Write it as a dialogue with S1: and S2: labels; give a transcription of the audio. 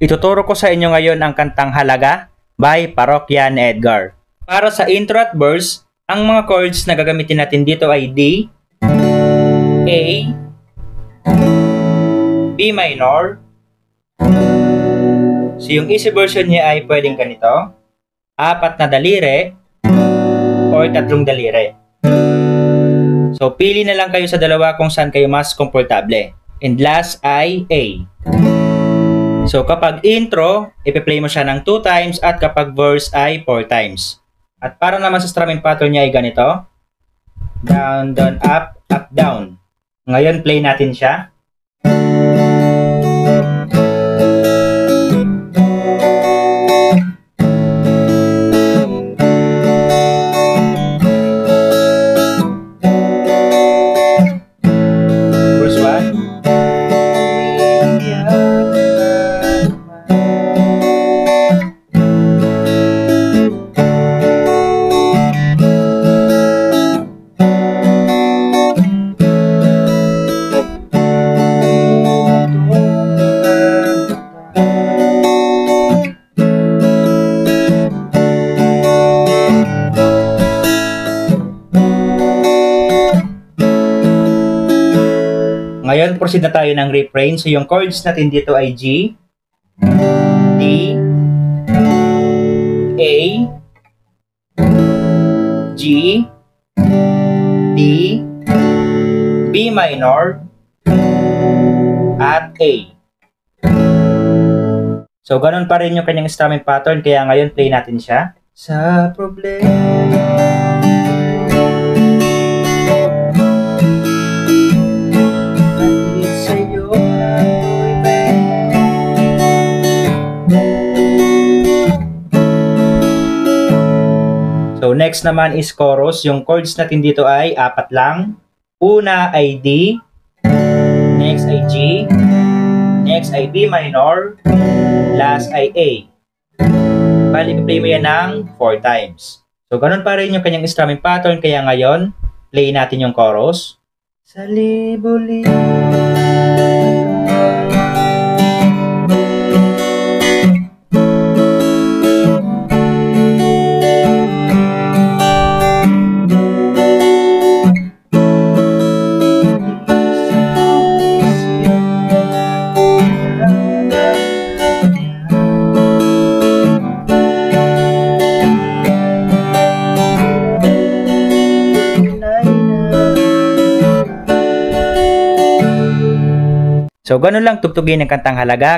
S1: Ituturo ko sa inyo ngayon ang kantang Halaga by Parokya ni Edgar. Para sa intro at verse, ang mga chords na gagamitin natin dito ay D, A, B minor. So yung easy version niya ay pwedeng ganito, 4 na daliri or 3 daliri. So pili na lang kayo sa dalawa kung saan kayo mas komportable. And last ay A. So kapag intro, ipi-play mo siya ng 2 times at kapag verse ay 4 times. At para naman sa strumming pattern niya ay ganito. Down, down, up, up, down. Ngayon play natin siya. Ngayon, proceed na tayo ng refrain. So, yung chords natin dito ay G, D, A, G, D, B minor, at A. So, ganun pa rin yung kanyang strumming pattern. Kaya ngayon, play natin siya. Sa problema. So, next naman is chorus. Yung chords natin dito ay 4 lang. Una ay D, next ay G, next ay B minor, last ay A. Bali, play mo yan ng 4 times. So, ganun pa rin yung kanyang strumming pattern. Kaya ngayon, play natin yung chorus. Sa libo-libo. So, ganun lang tugtugin ng kantang Halaga.